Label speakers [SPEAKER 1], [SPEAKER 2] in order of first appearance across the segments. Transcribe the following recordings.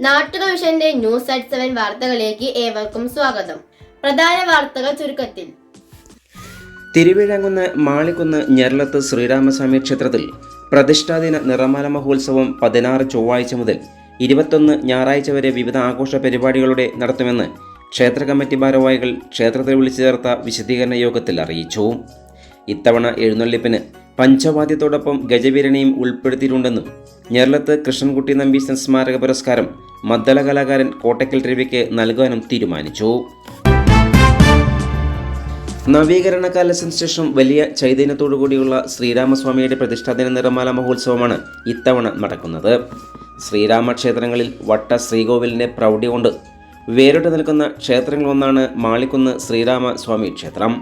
[SPEAKER 1] നാട്ടുക വിഷന്റെ news at 7 വാർത്തകളിലേക്ക് ഏവർക്കും സ്വാഗതം. പ്രധാന വാർത്തകൾ ചുരുക്കത്തിൽ.
[SPEAKER 2] തിരുവിഴാങ്കുന്ന് മാളിക്കുന്ന് ഞെർലത്ത് ശ്രീരാമസ്വാമി ക്ഷേത്രത്തിൽ പ്രതിഷ്ഠാദിന നിറമാല മഹോത്സവം 16 ചൊവ്വാഴ്ച മുതൽ 21 ഞായറാഴ്ച വരെ വിവിധ ആഘോഷ പരിപാടികളുടെ നടത്തുമെന്ന് ക്ഷേത്ര കമ്മിറ്റി ഭാരവാഹികൾ ക്ഷേത്രത്തിൽ വിളിച്ചു ചേർത്ത വിശദീകരണ യോഗത്തിൽ അറിയിച്ചു. ഇത്തവണ എഴുന്നള്ളിപ്പിന് പഞ്ചവാദ്യത്തോടൊപ്പം ഗജവീരനെയും ഉൾപ്പെടുത്തിയിട്ടുണ്ടെന്നും ഞെർലത്ത് കൃഷ്ണൻകുട്ടി നമ്പീശൻ സ്മാരക പുരസ്കാരം മദ്ദള കലാകാരൻ കോട്ടക്കൽ രവിക്ക് നൽകാനും തീരുമാനിച്ചു. നവീകരണ കാലത്തിന് ശേഷം വലിയ ചൈതന്യത്തോടുകൂടിയുള്ള ശ്രീരാമസ്വാമിയുടെ പ്രതിഷ്ഠാദിന നിറമാല മഹോത്സവമാണ് ഇത്തവണ നടക്കുന്നത്. ശ്രീരാമക്ഷേത്രങ്ങളിൽ വട്ട ശ്രീകോവിലിൻ്റെ പ്രൗഢി കൊണ്ട് വേറിട്ട് നിൽക്കുന്ന ക്ഷേത്രങ്ങളൊന്നാണ് മാളിക്കുന്ന് ശ്രീരാമസ്വാമി ക്ഷേത്രം.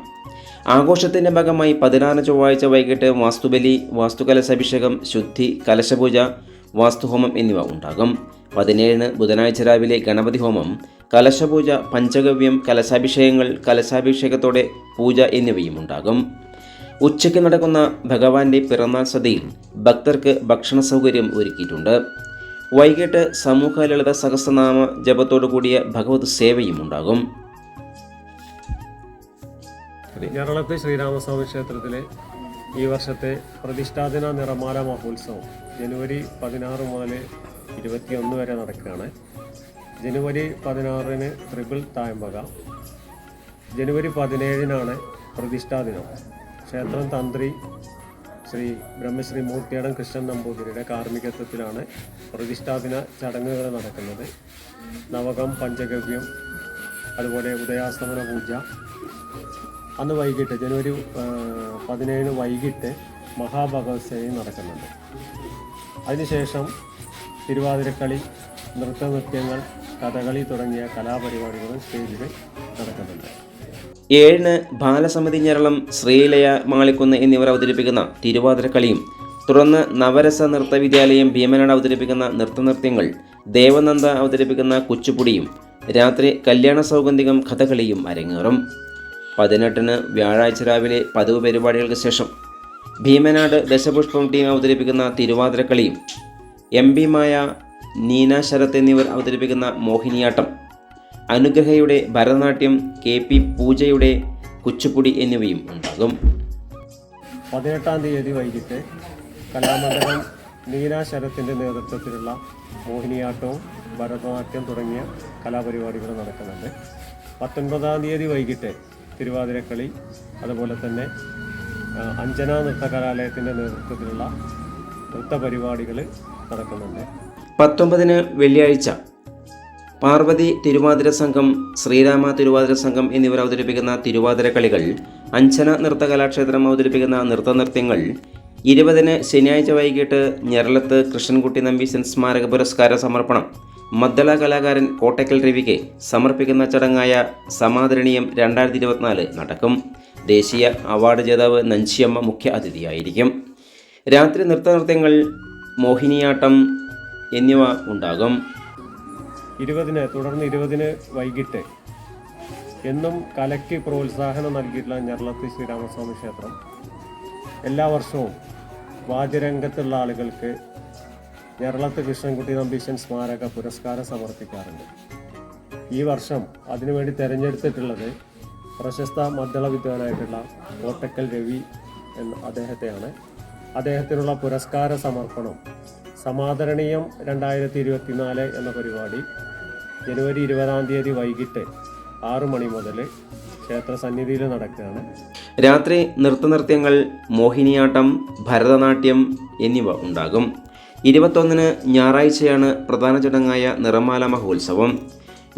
[SPEAKER 2] ആഘോഷത്തിൻ്റെ ഭാഗമായി 16 ചൊവ്വാഴ്ച വൈകിട്ട് വാസ്തുബലി, വാസ്തുകലശാഭിഷേകം, ശുദ്ധി, കലശപൂജ, വാസ്തുഹോമം എന്നിവ ഉണ്ടാകും. 17 ബുധനാഴ്ച രാവിലെ ഗണപതി ഹോമം, കലശപൂജ, പഞ്ചഗവ്യം, കലശാഭിഷേകങ്ങൾ, കലശാഭിഷേകത്തോടെ പൂജ എന്നിവയും ഉണ്ടാകും. ഉച്ചയ്ക്ക് നടക്കുന്ന ഭഗവാന്റെ പിറന്നാൾ സദ്യയിൽ ഭക്തർക്ക് ഭക്ഷണ സൗകര്യം ഒരുക്കിയിട്ടുണ്ട്. വൈകിട്ട് സമൂഹ ലളിത സഹസ്രനാമ ജപത്തോടു കൂടിയ ഭഗവത് സേവയും ഉണ്ടാകും.
[SPEAKER 3] ഞെർലത്ത് ശ്രീരാമസ്വാമി ക്ഷേത്രത്തിലെ ഈ വർഷത്തെ പ്രതിഷ്ഠാദിന നിറമാല മഹോത്സവം ജനുവരി 16 മുതൽ 21 വരെ നടക്കുകയാണ്. ജനുവരി 16-ന് ത്രിപിൾ തായമ്പക, ജനുവരി 17-നാണ് പ്രതിഷ്ഠാദിനം. ക്ഷേത്രം തന്ത്രി ശ്രീ ബ്രഹ്മശ്രീ മൂർത്തിയടം കൃഷ്ണൻ നമ്പൂതിരിയുടെ കാർമ്മികത്വത്തിലാണ് പ്രതിഷ്ഠാദിന ചടങ്ങുകൾ നടക്കുന്നത്. നവകം, പഞ്ചഗവ്യം, അതുപോലെ ഉദയാസ്തമന പൂജ. അന്ന് വൈകിട്ട് ജനുവരി 17 വൈകിട്ട് മഹാഭഗവത് സേവയും നടക്കുന്നുണ്ട്. അതിനുശേഷം തിരുവാതിരക്കളി, നൃത്തനൃത്യങ്ങൾ, കഥകളി തുടങ്ങിയ കലാപരിപാടികളും സ്റ്റേജിൽ നടക്കുന്നുണ്ട്.
[SPEAKER 2] 7-ന് ബാലസമിതി ഞെരളം, ശ്രീലയ, മാളിക്കുന്ന് എന്നിവർ അവതരിപ്പിക്കുന്ന തിരുവാതിരക്കളിയും, തുടർന്ന് നവരസ നൃത്ത വിദ്യാലയം ഭീമനാട് അവതരിപ്പിക്കുന്ന നൃത്തനൃത്യങ്ങൾ, ദേവനന്ദ അവതരിപ്പിക്കുന്ന കുച്ചുപ്പുടിയും, രാത്രി കല്യാണ സൗഗന്ധികം കഥകളിയും അരങ്ങേറും. 18-ന് വ്യാഴാഴ്ച രാവിലെ പതിവ് പരിപാടികൾക്ക് ശേഷം ഭീമനാട് ദശപുഷ്പം ടീം അവതരിപ്പിക്കുന്ന തിരുവാതിരക്കളിയും, MP മായ, നീന ശരത് എന്നിവർ അവതരിപ്പിക്കുന്ന മോഹിനിയാട്ടം, അനുഗ്രഹയുടെ ഭരതനാട്യം, KP പൂജയുടെ കുച്ചുപ്പുടി എന്നിവയും ഉണ്ടാകും.
[SPEAKER 3] 18-ാം തീയതി വൈകിട്ട് കലാമണ്ഡലം നീന ശരത്തിൻ്റെ നേതൃത്വത്തിലുള്ള മോഹിനിയാട്ടവും ഭരതനാട്യം തുടങ്ങിയ കലാപരിപാടികൾ നടക്കുന്നുണ്ട്. 19-ാം തീയതി വൈകിട്ട് തിരുവാതിരക്കളി, അതുപോലെ തന്നെ അഞ്ജന നൃത്ത കലാലയത്തിൻ്റെ നേതൃത്വത്തിലുള്ള നൃത്തപരിപാടികൾ നടക്കുന്നുണ്ട്.
[SPEAKER 2] 19-ന് വെള്ളിയാഴ്ച പാർവതി തിരുവാതിര സംഘം, ശ്രീരാമ തിരുവാതിര സംഘം എന്നിവർ അവതരിപ്പിക്കുന്ന തിരുവാതിരക്കളികൾ, അഞ്ജന നൃത്ത കലാക്ഷേത്രം അവതരിപ്പിക്കുന്ന നൃത്തനൃത്യങ്ങൾ. 20-ന് ശനിയാഴ്ച വൈകിട്ട് ഞെർലത്ത് കൃഷ്ണൻകുട്ടി നമ്പീശൻ സ്മാരക പുരസ്കാര സമർപ്പണം മദ്ദള കലാകാരൻ കോട്ടക്കൽ രവിക്ക് സമർപ്പിക്കുന്ന ചടങ്ങായ സമാദരണീയം 2024 നടക്കും. ദേശീയ അവാർഡ് ജേതാവ് നഞ്ചിയമ്മ മുഖ്യ അതിഥിയായിരിക്കും. രാത്രി നൃത്തനൃത്യങ്ങൾ, മോഹിനിയാട്ടം എന്നിവ ഉണ്ടാകും.
[SPEAKER 3] 20-ന് തുടർന്ന് 20-ന് വൈകിട്ട് എന്നും കലയ്ക്ക് പ്രോത്സാഹനം നൽകിയിട്ടുള്ള ഞെർലത്ത് ശ്രീരാമസ്വാമി ക്ഷേത്രം എല്ലാ വർഷവും വാദ്യരംഗത്തുള്ള ആളുകൾക്ക് ഞെർലത്ത് കൃഷ്ണൻകുട്ടി നമ്പീശൻ സ്മാരക പുരസ്കാരം സമർപ്പിക്കാറുണ്ട്. ഈ വർഷം അതിനുവേണ്ടി തിരഞ്ഞെടുത്തിട്ടുള്ളത് പ്രശസ്ത മദ്ദള വിദ്വാനായിട്ടുള്ള കോട്ടക്കൽ രവി എന്ന അദ്ദേഹത്തെയാണ്. അദ്ദേഹത്തിനുള്ള പുരസ്കാര സമർപ്പണം സമാദരണീയം 2024 എന്ന പരിപാടി ജനുവരി 20-ാം തീയതി വൈകിട്ട് 6 മണി മുതൽ ക്ഷേത്ര സന്നിധിയിൽ നടക്കുകയാണ്.
[SPEAKER 2] രാത്രി നൃത്തനൃത്യങ്ങൾ, മോഹിനിയാട്ടം, ഭരതനാട്യം എന്നിവ ഉണ്ടാകും. 21-ന് ഞായറാഴ്ചയാണ് പ്രധാന ചടങ്ങായ നിറമാല മഹോത്സവം.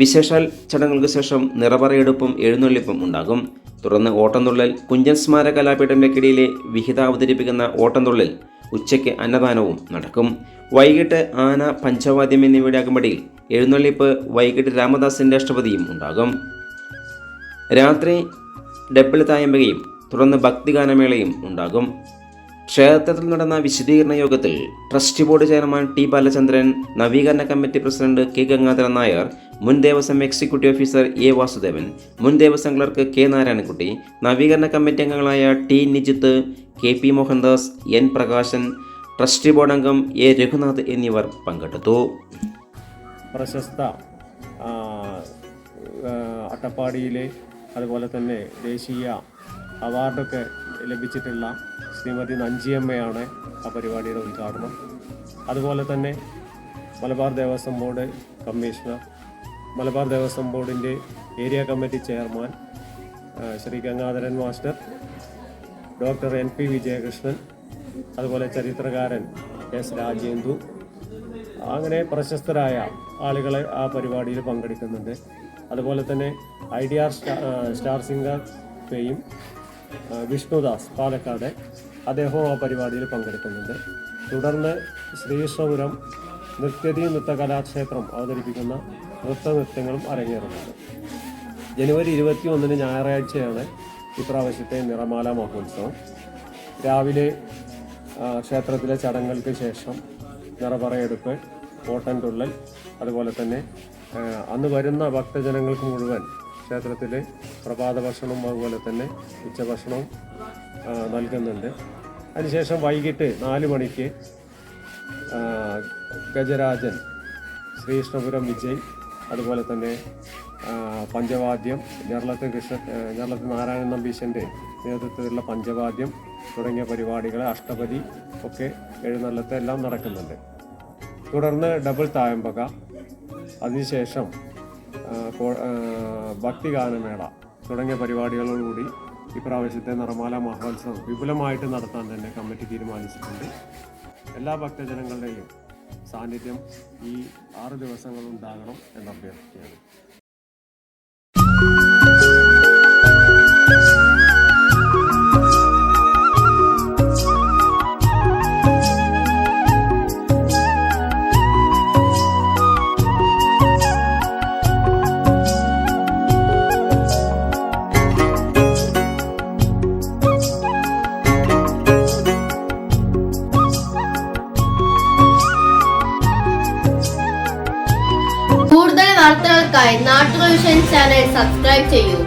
[SPEAKER 2] വിശേഷാൽ ചടങ്ങുകൾക്ക് ശേഷം നിറപറയെടുപ്പും എഴുന്നള്ളിപ്പും ഉണ്ടാകും. തുടർന്ന് ഓട്ടംതുള്ളൽ, കുഞ്ചൻ സ്മാരക കലാപീഠം ലക്കിടിയിലെ വിഹിത അവതരിപ്പിക്കുന്ന ഓട്ടംതുള്ളൽ, ഉച്ചയ്ക്ക് അന്നദാനവും നടക്കും. വൈകിട്ട് ആന, പഞ്ചവാദ്യം എന്നിവയുടെ അകമ്പടിയിൽ എഴുന്നള്ളിപ്പ്, വൈകിട്ട് രാമദാസിൻ്റെ അഷ്ടപതിയും ഉണ്ടാകും. രാത്രി ഡബിൾ തായമ്പകയും തുടർന്ന് ഭക്തിഗാനമേളയും ഉണ്ടാകും. ക്ഷേത്രത്തിൽ നടന്ന വിശദീകരണ യോഗത്തിൽ trust board chairman T Balachandran, നവീകരണ committee president K Gangadharan Nair, മുൻ Devaswom executive officer A Vasudevan, മുൻ ദേവസ്വം ക്ലർക്ക് K നാരായണൻകുട്ടി, നവീകരണ കമ്മിറ്റി അംഗങ്ങളായ T Nijith, KP Mohandas, N Prakashan, trust board അംഗം A രഘുനാഥ് എന്നിവർ പങ്കെടുത്തു.
[SPEAKER 3] പ്രശസ്ത അട്ടപ്പാടിയിലെ അതുപോലെ തന്നെ ദേശീയ അവാർഡൊക്കെ ലഭിച്ചിട്ടുള്ള ശ്രീമതി നഞ്ചിയമ്മയാണ് ആ പരിപാടിയുടെ ഉദ്ഘാടനം. അതുപോലെ തന്നെ മലബാർ ദേവസ്വം ബോർഡ് കമ്മീഷണർ, മലബാർ ദേവസ്വം ബോർഡിൻ്റെ area committee chairman Shri Gangadharan master, doctor NP Vijayakrishnan, അതുപോലെ ചരിത്രകാരൻ S രാജേന്ദു, അങ്ങനെ പ്രശസ്തരായ ആളുകളെ ആ പരിപാടിയിൽ പങ്കെടുക്കുന്നുണ്ട്. അതുപോലെ തന്നെ IDR star singer fame Vishnudas Palakkad, അദ്ദേഹവും ആ പരിപാടിയിൽ പങ്കെടുക്കുന്നുണ്ട്. തുടർന്ന് ശ്രീകൃഷ്ണപുരം നൃത്യതി നൃത്തകലാക്ഷേത്രം അവതരിപ്പിക്കുന്ന നൃത്തങ്ങളും അരങ്ങേറുന്നുണ്ട്. ജനുവരി 21 ഞായറാഴ്ചയാണ് ഇപ്രാവശ്യത്തെ നിറമാല മഹോത്സവം. രാവിലെ ക്ഷേത്രത്തിലെ ചടങ്ങുകൾക്ക് ശേഷം നിറപറയെടുപ്പ്, ഓട്ടൻതുള്ളൽ, അതുപോലെ തന്നെ അന്ന് വരുന്ന ഭക്തജനങ്ങൾക്ക് മുഴുവൻ ക്ഷേത്രത്തിൽ പ്രഭാത ഭക്ഷണവും അതുപോലെ തന്നെ ഉച്ചഭക്ഷണവും നൽകുന്നുണ്ട്. അതിനുശേഷം വൈകിട്ട് 4 മണിക്ക് ഗജരാജൻ, ശ്രീകൃഷ്ണപുരം വിജയ്, അതുപോലെ തന്നെ പഞ്ചവാദ്യം, ഞർലത്ത് നാരായണൻ നമ്പീശൻ്റെ നേതൃത്വത്തിലുള്ള പഞ്ചവാദ്യം തുടങ്ങിയ പരിപാടികൾ, അഷ്ടപതി ഒക്കെ എഴുന്നള്ളത്ത് എല്ലാം നടക്കുന്നുണ്ട്. തുടർന്ന് ഡബിൾ തായമ്പക, അതിനുശേഷം ഭക്തിഗാനമേള തുടങ്ങിയ പരിപാടികളോടുകൂടി ഇപ്രാവശ്യത്തെ നിറമാല മഹോത്സവം വിപുലമായിട്ട് നടത്താൻ തന്നെ കമ്മിറ്റി തീരുമാനിച്ചിട്ടുണ്ട്. എല്ലാ ഭക്തജനങ്ങളുടെയും സാന്നിധ്യം ഈ 6 ദിവസങ്ങളുണ്ടാകണം എന്ന് അഭ്യർത്ഥിക്കുകയാണ്.
[SPEAKER 1] കൂടുതൽ വാർത്തകൾക്കായി നാട്ടുകൾ വിഷൻ ചാനൽ സബ്സ്ക്രൈബ് ചെയ്യൂ.